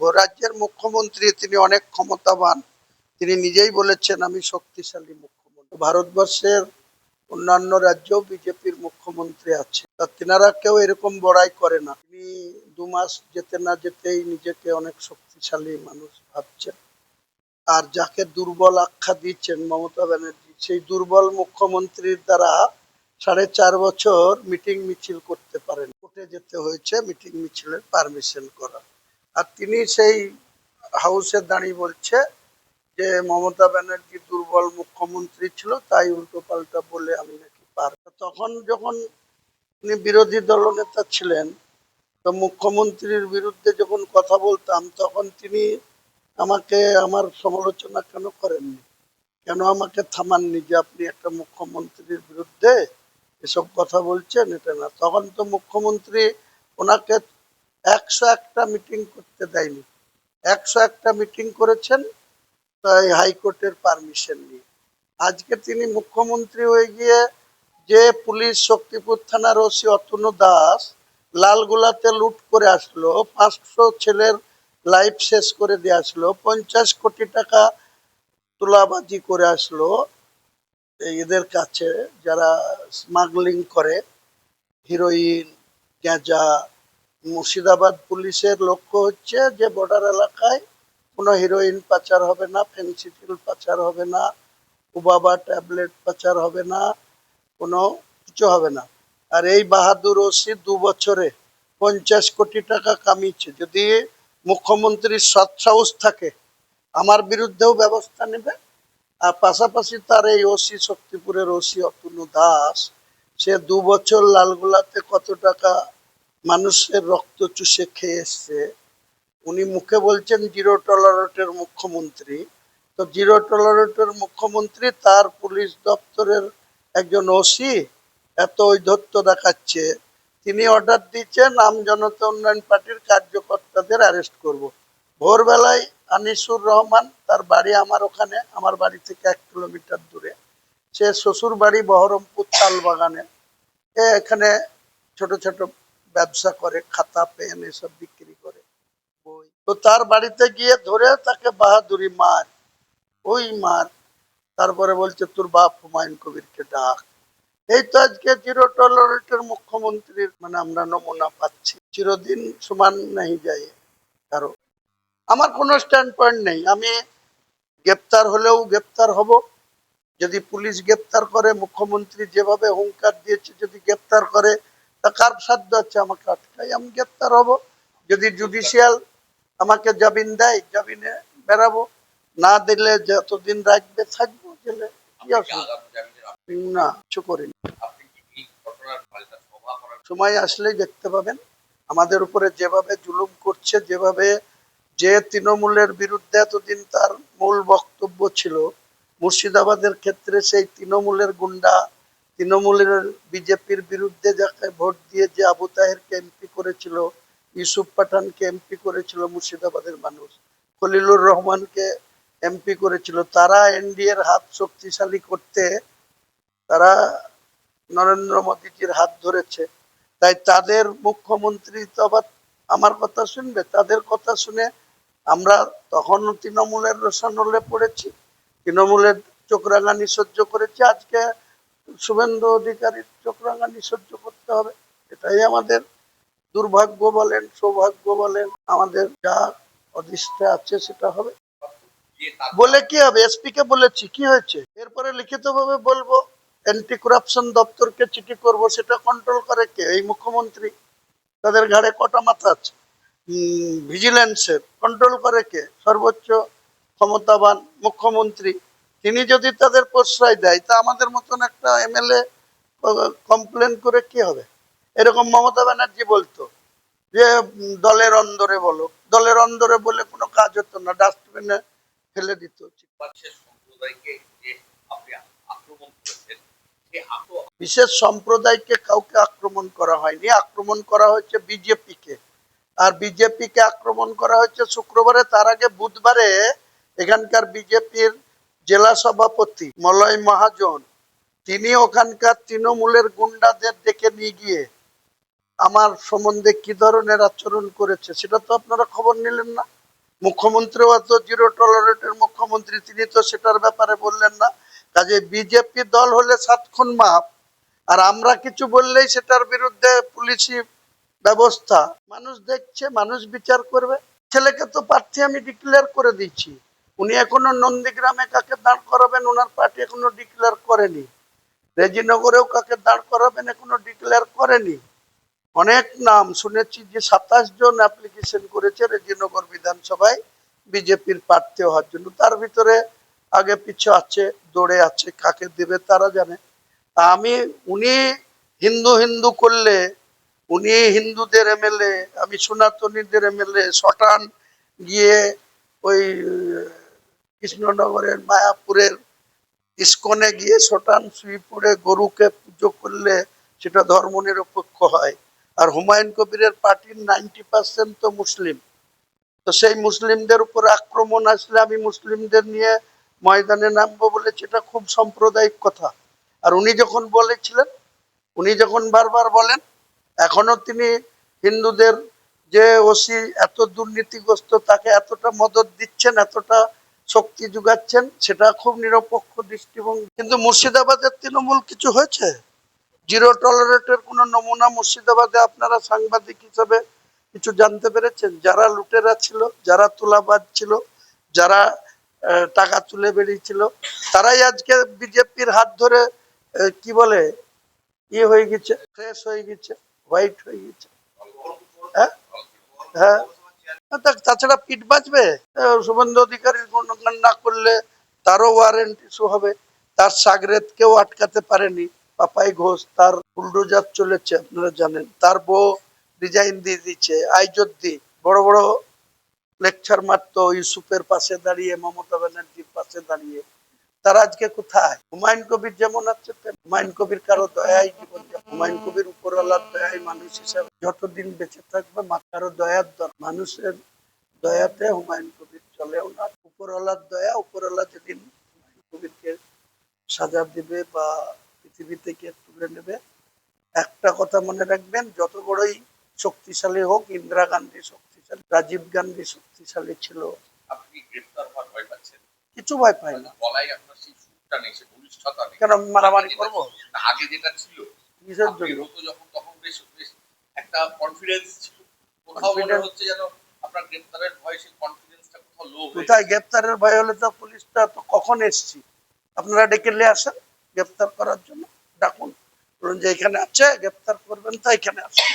রাজ্যের মুখ্যমন্ত্রী তিনি অনেক ক্ষমতাবান। তিনি নিজেই বলেছেন আমি শক্তিশালী মুখ্যমন্ত্রী। ভারতবর্ষের অন্যান্য রাজ্যেও বিজেপির মুখ্যমন্ত্রী আছে, তা তেনারা কেউ এরকম বড়াই করে না। তিনি 2 মাস যেতে না যেতেই নিজেকে অনেক শক্তিশালী মানুষ ভাবছেন। আর যাকে দুর্বল আখ্যা দিচ্ছেন মমতা ব্যানার্জি, সেই দুর্বল মুখ্যমন্ত্রীর দ্বারা 4.5 বছর মিটিং মিছিল করতে পারেন, কোর্টে যেতে হয়েছে মিটিং মিছিলের পারমিশন করা। আর তিনি সেই হাউসে দাঁড়িয়ে বলছে যে মমতা ব্যানার্জি দুর্বল মুখ্যমন্ত্রী ছিল, তাই উল্টো পাল্টা বলে আমি নাকি পারব। তখন যখন তিনি বিরোধী দলনেতা ছিলেন, তো মুখ্যমন্ত্রীর বিরুদ্ধে যখন কথা বলতাম তখন তিনি আমাকে আমার সমালোচনা কেন করেননি, কেন আমাকে থামাননি যে আপনি একটা মুখ্যমন্ত্রীর বিরুদ্ধে এসব কথা বলছেন? এটা না, তখন তো মুখ্যমন্ত্রী ওনাকে 101টা মিটিং করতে দেয়নি। 101টা মিটিং করেছেন তাই হাইকোর্টের পারমিশন নিয়ে। আজকে তিনি মুখ্যমন্ত্রী হয়ে গিয়ে যে পুলিশ শক্তিপুর থানার ওসি অতনু দাস লালগোলাতে লুট করে আসলো, 500 ছেলের লাইফ শেষ করে দিয়ে আসলো, 50 কোটি টাকা তোলাবাজি করে আসলো এদের কাছে, যারা স্মাগলিং করে হিরোইন, গাঁজা। মুর্শিদাবাদ পুলিশের লক্ষ্য হচ্ছে যে বর্ডার এলাকায় কোনো হিরোইন পাচার হবে না, ফেন্সিডিল পাচার হবে না, উবাবা ট্যাবলেট পাচার হবে না, কোনো কিছু হবে না। আর এই বাহাদুর ওসি 2 বছরে 50 কোটি টাকা কামিয়েছে। যদি মুখ্যমন্ত্রীর সৎ সাহস থাকে আমার বিরুদ্ধেও ব্যবস্থা নেবে। আর পাশাপাশি তার এই ওসি শক্তিপুরের ওসি অতনু দাস, সে 2 বছর লালগোলাতে কত টাকা মানুষের রক্ত চুষে খেয়ে এসছে। উনি মুখে বলছেন জিরো টলারেটের মুখ্যমন্ত্রী, তো জিরো টলারেটের মুখ্যমন্ত্রী তার পুলিশ দপ্তরের একজন ওসি এত ঔদ্ধত্য দেখাচ্ছে, তিনি অর্ডার দিচ্ছেন আম জনতা উন্নয়ন পার্টির কার্যকর্তাদের অ্যারেস্ট করব। ভোরবেলায় আনিসুর রহমান, তার বাড়ি আমার ওখানে, আমার বাড়ি থেকে 1 কিলোমিটার দূরে, সে শ্বশুর বাড়ি বহরমপুর তালবাগানে, এখানে ছোট ছোট ব্যবসা করে, খাতা পেন এসব বিক্রি করে, বই। তো তার বাড়িতে গিয়ে ধরে তাকে বাহাদুরি মার, ওই মার, তারপরে বলছে তোর বাপ হুমায়ুন কবিরকে ডাক। এই তো আজকে জিরো টলারেটের মুখ্যমন্ত্রীর মানে আমরা নমুনা পাচ্ছি। চিরদিন সমান नहीं যায় কারো। আমার কোনো স্ট্যান্ড পয়েন্ট নেই, আমি গ্রেপ্তার হলেও গ্রেপ্তার হব। যদি পুলিশ গ্রেপ্তার করে, মুখ্যমন্ত্রী যেভাবে হুঙ্কার দিয়েছে যদি গ্রেপ্তার করে, তা কার সাধ্য আছে আমাকে আটকাই? আমি গ্রেপ্তার হব। যদি জুডিশিয়াল আমাকে জামিন দেয়, জামিনে বেরাবো, না দিলে যতদিন রাখবে থাকবো জেলে। কি অসুবিধা? না, কিছু করিনি। সময় আসলেই দেখতে পাবেন আমাদের উপরে যেভাবে জুলুম করছে, যেভাবে যে তৃণমূলের বিরুদ্ধে এতদিন তার মূল বক্তব্য ছিল, মুর্শিদাবাদের ক্ষেত্রে সেই তৃণমূলের গুন্ডা, তৃণমূলের বিজেপির বিরুদ্ধে যাকে ভোট দিয়ে যে আবু তাহেরকে এমপি করেছিল, ইউসুফ পাঠানকে এমপি করেছিল মুর্শিদাবাদের মানুষ, খলিলুর রহমানকে এমপি করেছিল, তারা এনডিএর হাত শক্তিশালী করতে তারা নরেন্দ্র মোদীজির হাত ধরেছে। তাই তাদের মুখ্যমন্ত্রী তো আবার আমার কথা শুনবে? তাদের কথা শুনে আমরা তখনও তৃণমূলের রোশানলে পড়েছি, তৃণমূলের চোখ রাঙানি সহ্য করেছি, আজকে শুভেন্দু অধিকারীর চোখ রাঙানি সহ্য করতে হবে। এটাই আমাদের দুর্ভাগ্য বলেন, সৌভাগ্য বলেন, আমাদের যা অদৃষ্টে আছে সেটা হবে। বলে কি হবে? এসপি কে বলেছি, কি হয়েছে? এরপরে লিখিতভাবে বলবো, অ্যান্টি করাপশন দপ্তরকে চিঠি করব, সেটা কন্ট্রোল করে কে? এই মুখ্যমন্ত্রী। তাদের ঘাড়ে কটা মাথা আছে? ভিজিলেন্সের কন্ট্রোল করে কে? সর্বোচ্চ ক্ষমতাবান মুখ্যমন্ত্রী। তিনি যদি তাদের প্রশ্রয় দেয়, তা আমাদের মতন একটা এমএলএ কমপ্লেন করে কি হবে? এরকম মমতা ব্যানার্জি বলতো যে দলের অন্দরে বলো, দলের অন্দরে বলে কোনো কাজ হতো না, ডাস্টবিনে ফেলে দিত। বিশেষ সম্প্রদায়কে কাউকে আক্রমণ করা হয়নি, আক্রমণ করা হয়েছে বিজেপিকে। আর বিজেপিকে আক্রমণ করা হচ্ছে শুক্রবারে, তার আগে বুধবারে এখানকার বিজেপির জেলা সভাপতি মলয় মহাজন, তিনি ওখানকার তৃণমূলের গুন্ডাদের ডেকে নিয়ে গিয়ে আমার সম্বন্ধে কি ধরনের আচরণ করেছে সেটা তো আপনারা খবর নিলেন না। মুখ্যমন্ত্রীও তো জিরো টলারেটের মুখ্যমন্ত্রী, তিনি তো সেটার ব্যাপারে বললেন না। কাজে বিজেপি দল হলে 7 খুন মাপ, আর আমরা কিছু বললেই সেটার বিরুদ্ধে পুলিশি ব্যবস্থা। মানুষ দেখছে, মানুষ বিচার করবে। ছেলেকে তো প্রার্থী আমি ডিক্লেয়ার করে দিচ্ছি, উনি এখনো নন্দীগ্রামে কাকে দাঁড় করাবেন ওনার পার্টি এখনো ডিক্লেয়ার করেনি। রেজিনগরেও কাকে দাঁড় করাবেন এখনো ডিক্লেয়ার করেনি। অনেক নাম শুনেছি যে 27 জন অ্যাপ্লিকেশন করেছে রেজিনগর বিধানসভায় বিজেপির প্রার্থী হওয়ার জন্য। তার ভিতরে আগে পিছু আছে, দৌড়ে আছে, কাকে দেবে তারা জানে। আমি উনি হিন্দু হিন্দু করলে, উনি হিন্দুদের এমএলএ, আমি সনাতনীদের এমএলএ, শটান গিয়ে ওই কৃষ্ণনগরের মায়াপুরের ইস্কনে গিয়ে শটান শ্রীপুরে গরুকে পুজো করলে সেটা ধর্মনিরপেক্ষ হয়। আর হুমায়ুন কবিরের পার্টির 90% তো মুসলিম। তো সেই মুসলিমদের উপর আক্রমণ আসলে আমি মুসলিমদের নিয়ে ময়দানে নামবো বলেছি, এটা খুব সাম্প্রদায়িক কথা। আর উনি যখন বলেছিলেন, উনি যখন বারবার বলেন, এখনো তিনি হিন্দুদের যে ওসি এত দুর্নীতিগ্রস্ত, তাকে এতটা মদত দিচ্ছেন, এতটা শক্তি যোগাচ্ছেন, সেটা খুব নিরপেক্ষ দৃষ্টিভঙ্গি। কিন্তু মুর্শিদাবাদের তৃণমূল কিছু হয়েছে? জিরো টলারেটের কোনো নমুনা মুর্শিদাবাদে আপনারা সাংবাদিক হিসেবে কিছু জানতে পেরেছেন? যারা লুটেরা ছিল, যারা তোলাবাজ ছিল, যারা টাকা তুলে বেরিয়েছিল, তারাই আজকে বিজেপির হাত ধরে কি বলে ইয়ে হয়ে গেছে, ফ্রেশ হয়ে গেছে, হোয়াইট হয়ে গেছে। হ্যাঁ, হ্যাঁ। তাছাড়া পিঠ বাঁচবে? শুভেন্দু অধিকারীর গুণগান না করলে তারও ওয়ারেন্ট ইস্যু হবে। তার সাগরেদ কেউ আটকাতে পারেনি। পাপাই ঘোষ, তার বুলডোজার চলেছে আপনারা জানেন। তার বউ রিজাইন দিয়ে দিচ্ছে। আইজদ্দি বড় বড় লেকচার মারতো ইউসুফের পাশে দাঁড়িয়ে, মমতা ব্যানার্জির পাশে দাঁড়িয়ে। তারা আজকে কোথায়? হুমায়ুন কবির যেমন আছে, হুমায়ুন কবির কারো দয়াই জীবন, হুমায়ুন কবির উপরওয়ালার দয়াই মানুষ হিসাবে যতদিন বেঁচে থাকবে, কারো দয়ার মানুষের দয়াতে হুমায়ুন কবির চলেও না। উপরওয়ালার দয়া, উপরওয়ালা যেদিন হুমায়ুন কবিরকে সাজা দিবে বা পৃথিবী থেকে তুলে নেবে। একটা কথা মনে রাখবেন, যত বড়ই শক্তিশালী হোক, ইন্দিরা গান্ধী শক্তিশালী, রাজীব গান্ধী শক্তিশালী ছিল। আপনি গ্রেফতার হওয়ার ভয় পাচ্ছেন? কিছু ভয় পাই না। গলায় আপনার সেই সুরটা নেই, সেই ঘনিষ্ঠতা নেই। কেন মারামারি করবো? আগে যেটা ছিল, কিসের জন্য? যখন তখন বেশ বেশ একটা কনফিডেন্স ছিল। কোথাও মনে হচ্ছে যেন আপনার গ্রেফতারের ভয়, সেই কনফিডেন্সটা কোথাও লো হয়ে গেছে। কোথায় গ্রেফতারের ভয় হলে তো পুলিশটা তো কখন এসছি। আপনারা ডেকে নিয়ে আসেন গ্রেফতার করার জন্য, ডাকুন, বলুন যে এখানে আছে, গ্রেফতার করবেন তো এখানে আসেন।